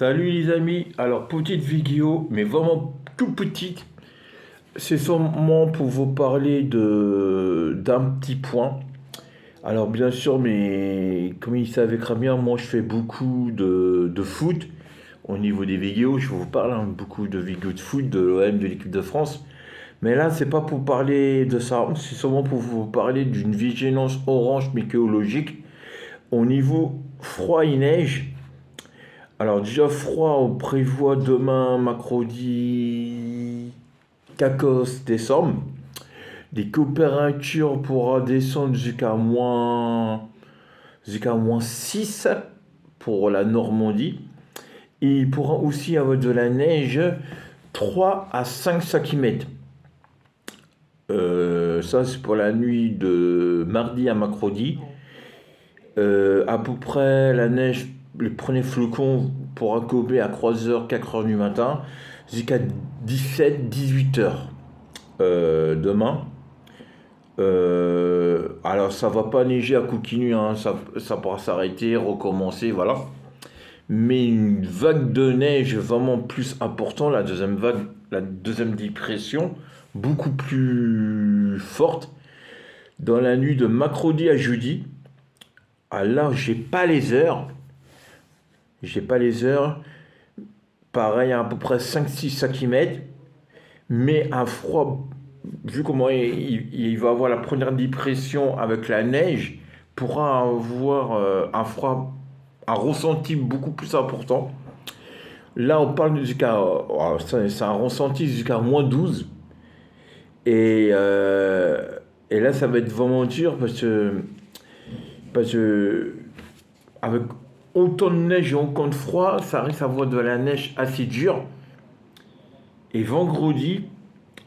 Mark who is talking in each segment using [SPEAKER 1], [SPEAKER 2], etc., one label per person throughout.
[SPEAKER 1] Salut les amis, alors petite vidéo, mais vraiment tout petite, c'est seulement pour vous parler d'un petit point. Alors bien sûr, mais comme il savait très bien, moi je fais beaucoup de foot au niveau des vidéos, je vous parle beaucoup de vidéos de foot, de l'OM, de l'équipe de France. Mais là, c'est pas pour parler de ça, c'est seulement pour vous parler d'une vigilance orange météorologique au niveau froid et neige. Alors déjà froid, on prévoit demain, mercredi 14 décembre. Les températures pourra descendre jusqu'à moins 6 pour la Normandie. Et il pourra aussi avoir de la neige 3 à 5 cm. Ça c'est pour la nuit de mardi à mercredi. À peu près la neige, les premiers flocons pourra coller à 3h, 4h du matin jusqu'à 17, 18h demain. Alors ça va pas neiger à continu, hein, ça pourra s'arrêter, recommencer, voilà. Mais une vague de neige vraiment plus importante, la deuxième vague, la deuxième dépression, beaucoup plus forte, dans la nuit de mercredi à jeudi. Alors j'ai pas les heures, j'ai pas les heures. Pareil, à peu près 5-6 cm, mais un froid, vu comment il va avoir la première dépression avec la neige, pourra avoir un froid, un ressenti beaucoup plus important. Là, on parle jusqu'à, c'est un ressenti jusqu'à -12. Et, et là, ça va être vraiment dur parce que avec autant de neige et autant de froid, ça risque d'avoir de la neige assez dure. Et vendredi,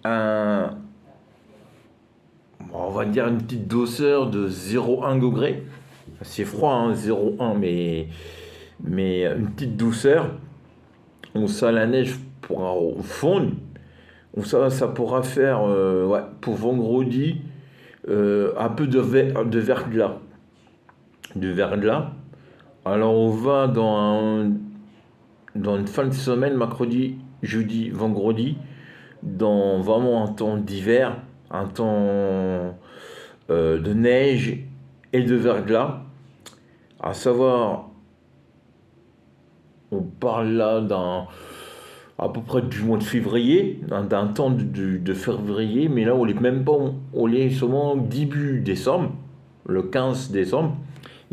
[SPEAKER 1] un, on va dire une petite douceur de 0,1 degré. C'est froid, hein, 0,1, mais une petite douceur. On sent la neige pourra fondre. Ça pourra faire, ouais, pour vendredi, un peu de verglas. Du verglas. Alors on va dans une fin de semaine, mercredi, jeudi, vendredi, dans vraiment un temps d'hiver, un temps de neige et de verglas. À savoir, on parle là à peu près du mois de février, d'un temps de février, mais là on est même pas, on est seulement début décembre, le 15 décembre.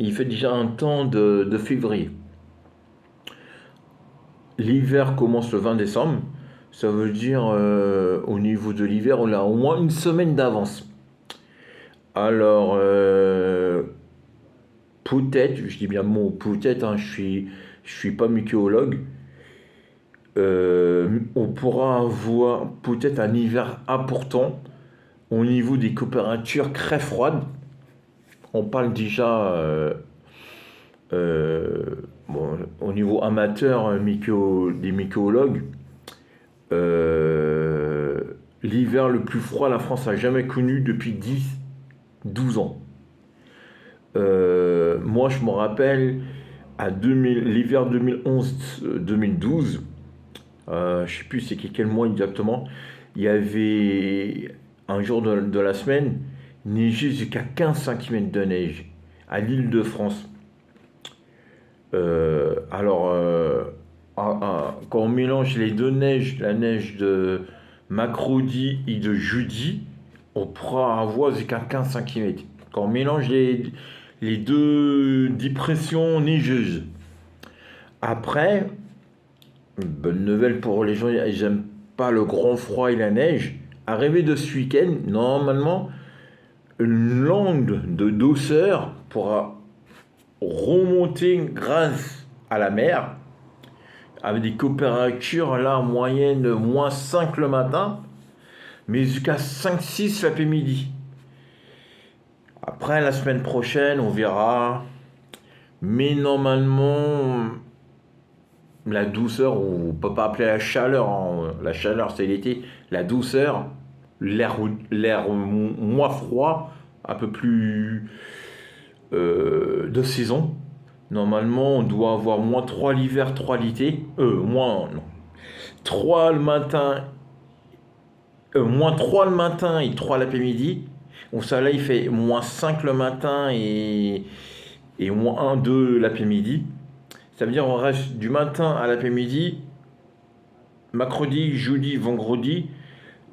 [SPEAKER 1] Il fait déjà un temps de février. L'hiver commence le 20 décembre. Ça veut dire, au niveau de l'hiver, on a au moins une semaine d'avance. Alors, peut-être, je dis bien mot peut-être, hein, je suis pas météorologue. On pourra avoir peut-être un hiver important au niveau des températures très froides. On parle déjà, euh, bon, au niveau amateur, des météorologues. Euh, L'hiver le plus froid la France a jamais connu depuis 10, 12 ans. Moi, je me rappelle l'hiver 2011-2012, je ne sais plus c'est quel mois exactement, il y avait un jour de la semaine, neigé jusqu'à 15 cm de neige à l'île de France. Alors, quand on mélange les deux neiges, la neige de mercredi et de jeudi, on pourra avoir jusqu'à 15 cm. Quand on mélange les deux dépressions neigeuses. Après, une bonne nouvelle pour les gens qui n'aiment pas le grand froid et la neige. Arrivé de ce week-end, normalement, une longue de douceur pourra remonter grâce à la mer, avec des températures là en moyenne de -5 le matin, mais jusqu'à 5-6 l'après-midi. Après, la semaine prochaine, on verra. Mais normalement, la douceur, on ne peut pas appeler la chaleur, hein. La chaleur c'est l'été. La douceur, l'air moins froid, un peu plus de saison, Normalement, on doit avoir -3 l'hiver, 3 l'été. Non. 3 le matin, -3 le matin et 3 l'après-midi. Au soleil, il fait -5 le matin et -1, 2 l'après-midi. Ça veut dire on reste du matin à l'après-midi, mercredi, jeudi, vendredi,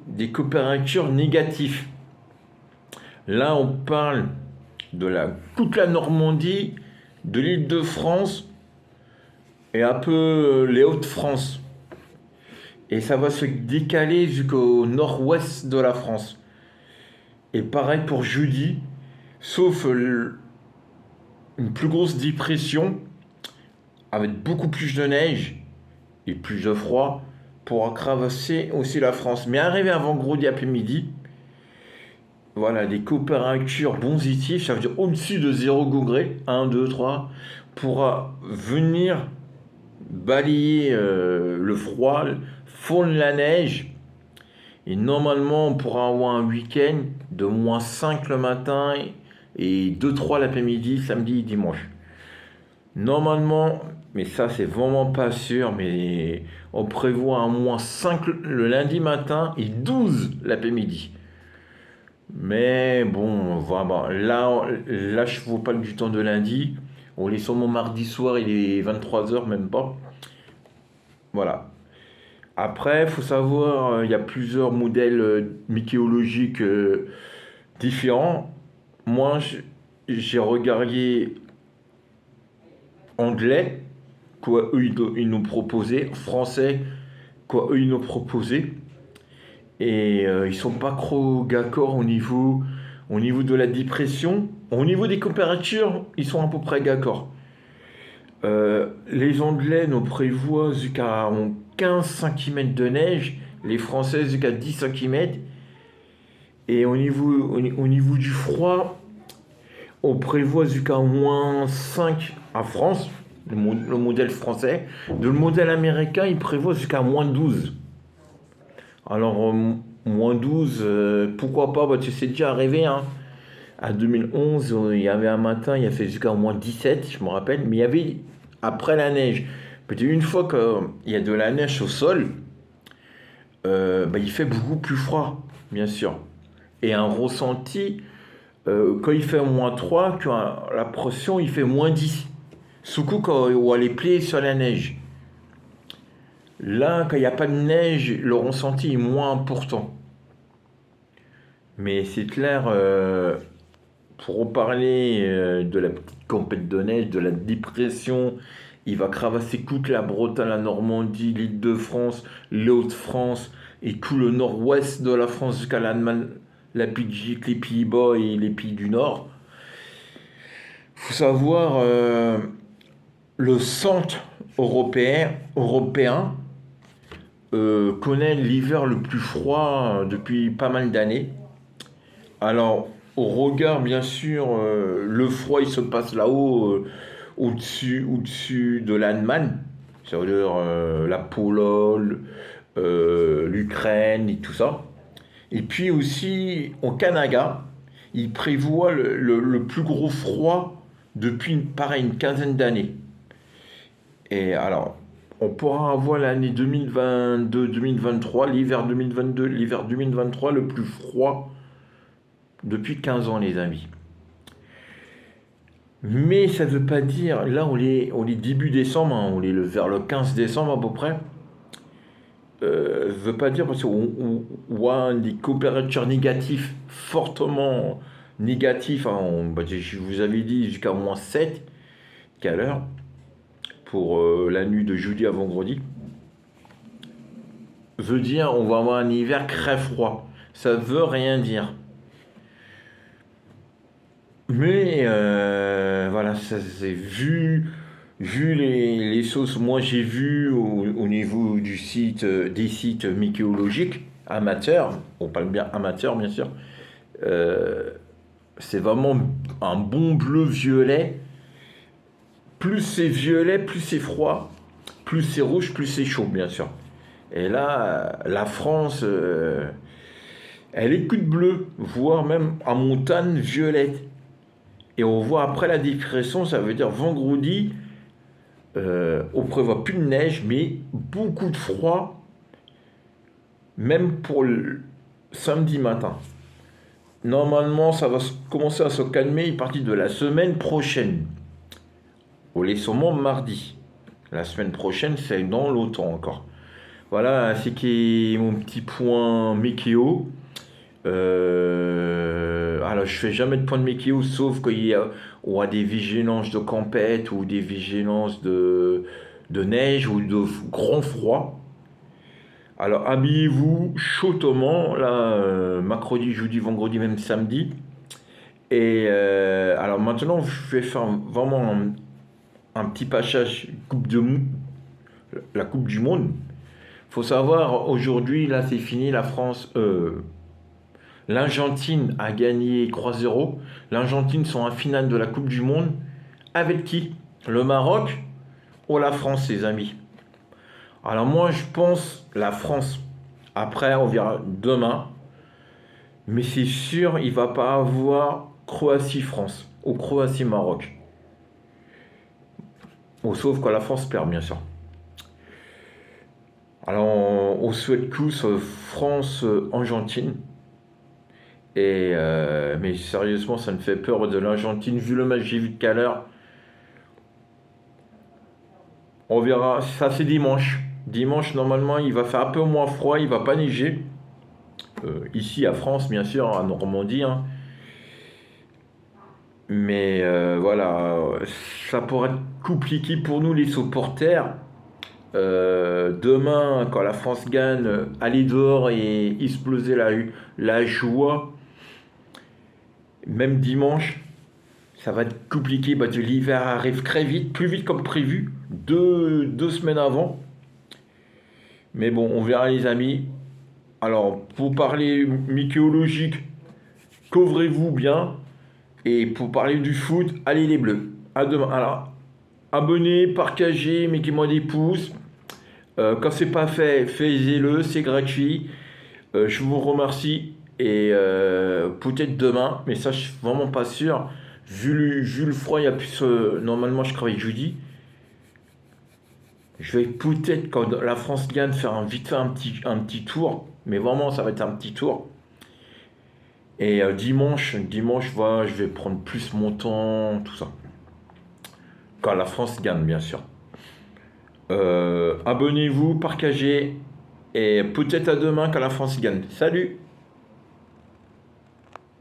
[SPEAKER 1] des températures négatives. Là, on parle de toute la Normandie, de l'Île-de-France et un peu les Hauts-de-France. Et ça va se décaler jusqu'au nord-ouest de la France. Et pareil pour jeudi, sauf une plus grosse dépression avec beaucoup plus de neige et plus de froid pour crevasser aussi la France. Mais arrivé à vendredi après-midi, voilà, des températures positives, ça veut dire au-dessus de 0 degré, 1, 2, 3, pourra venir balayer le froid, fondre la neige. Et normalement, on pourra avoir un week-end de -5 le matin et 2-3 l'après-midi, samedi et dimanche. Normalement, mais ça c'est vraiment pas sûr, mais on prévoit un -5 le lundi matin et 12 l'après-midi. Mais bon, voilà, là je ne vous parle du temps de lundi. On est sur mon mardi soir, il est 23 h, même pas. Voilà. Après, il faut savoir, il y a plusieurs modèles météorologiques différents. Moi, j'ai regardé anglais, quoi eux ils nous proposaient, français, quoi eux ils nous proposaient. Et ils sont pas trop d'accord au niveau de la dépression. Au niveau des températures, ils sont à peu près d'accord. Les Anglais nous prévoient jusqu'à 15 cm de neige, les Français jusqu'à 10 cm. Et au niveau du froid, on prévoit jusqu'à -5 à France, le modèle français. De le modèle américain, il prévoit jusqu'à -12. Alors, -12, pourquoi pas, bah, tu sais déjà arrivé, hein. À 2011, il y avait un matin, il a fait jusqu'à -17, je me rappelle, mais il y avait, après la neige, peut-être une fois qu'il y a de la neige au sol, bah, il fait beaucoup plus froid, bien sûr. Et un ressenti, quand il fait -3, que la pression, il fait -10. Surtout quand on a les pieds sur la neige. Là, quand il n'y a pas de neige, le ressenti est moins important. Mais c'est clair, pour reparler de la petite tempête de neige, de la dépression, il va crevasser toute la Bretagne, la Normandie, l'Île-de-France, les Hauts-de-France et tout le nord-ouest de la France jusqu'à l'Allemagne, la Belgique, les Pays-Bas et les pays du Nord. Il faut savoir, le centre européen connaît l'hiver le plus froid depuis pas mal d'années. Alors, au regard, bien sûr, le froid, il se passe là-haut, au-dessus de l'Allemagne, c'est-à-dire la Pologne, l'Ukraine et tout ça. Et puis aussi, au Canada, il prévoit le plus gros froid depuis, pareil, une quinzaine d'années. Et alors, on pourra avoir l'année 2022-2023, l'hiver 2022, l'hiver 2023, le plus froid depuis 15 ans, les amis. Mais ça ne veut pas dire, là on est début décembre, hein, on est vers le 15 décembre à peu près. Ne veut pas dire parce qu'on a des températures négatives, fortement négatives, hein, bah, je vous avais dit jusqu'à -7 qu'à l'heure pour la nuit de jeudi à vendredi. Veut dire on va avoir un hiver très froid. Ça veut rien dire. Mais voilà, ça c'est vu les sauces. Moi j'ai vu au niveau du site, des sites météorologiques amateurs, on parle bien amateurs bien sûr, euh, c'est vraiment un bon bleu-violet. Plus c'est violet, plus c'est froid, plus c'est rouge, plus c'est chaud bien sûr. Et là, la France, elle est que de bleu, voire même en montagne violette. Et on voit après la dépression, ça veut dire vendredi, on prévoit plus de neige, mais beaucoup de froid, même pour le samedi matin. Normalement, ça va commencer à se calmer à partir de la semaine prochaine. On est sûrement mardi. La semaine prochaine, c'est dans l'automne encore. Voilà, c'est qui est mon petit point météo. Alors, je fais jamais de point de météo, sauf qu'il y a, on a des vigilances de tempête ou des vigilances de neige ou de grand froid. Alors, habillez-vous chaudement, là, mercredi, jeudi, vendredi, même samedi. Et alors maintenant, je vais faire vraiment un petit passage la Coupe du Monde. Faut savoir, aujourd'hui, là, c'est fini, la France, l'Argentine a gagné 3-0. L'Argentine sont en finale de la Coupe du Monde. Avec qui? Le Maroc ou la France, les amis? Alors moi, je pense la France. Après, on verra demain. Mais c'est sûr, il va pas avoir Croatie-France ou Croatie-Maroc. Bon, sauf que la France perd, bien sûr. Alors, on souhaite tous France-Argentine. Mais sérieusement, ça me fait peur de l'Argentine. Vu le match que j'ai vu tout à l'heure, on verra. Ça, c'est dimanche. Dimanche, normalement, il va faire un peu moins froid, il va pas neiger. Ici, à France, bien sûr, à Normandie, hein. Mais voilà, ça pourrait être compliqué pour nous, les supporters. Demain, quand la France gagne, aller dehors et exploser la joie. Même dimanche, ça va être compliqué. Bah, l'hiver arrive très vite, plus vite comme prévu, deux semaines avant. Mais bon, on verra les amis. Alors, pour parler mycologique, couvrez-vous bien. Et pour parler du foot, allez les Bleus. À demain. Alors, abonnez, partagez, mettez-moi des pouces. Quand c'est pas fait, faites-le, c'est gratuit. Je vous remercie et peut-être demain, mais ça je suis vraiment pas sûr. Vu le froid, il y a plus. Normalement, je travaille jeudi. Je vais peut-être, quand la France gagne, faire vite fait un petit tour. Mais vraiment, ça va être un petit tour. Et dimanche, voilà, je vais prendre plus mon temps, tout ça. Quand la France gagne, bien sûr. Abonnez-vous, partagez. Et peut-être à demain quand la France gagne. Salut!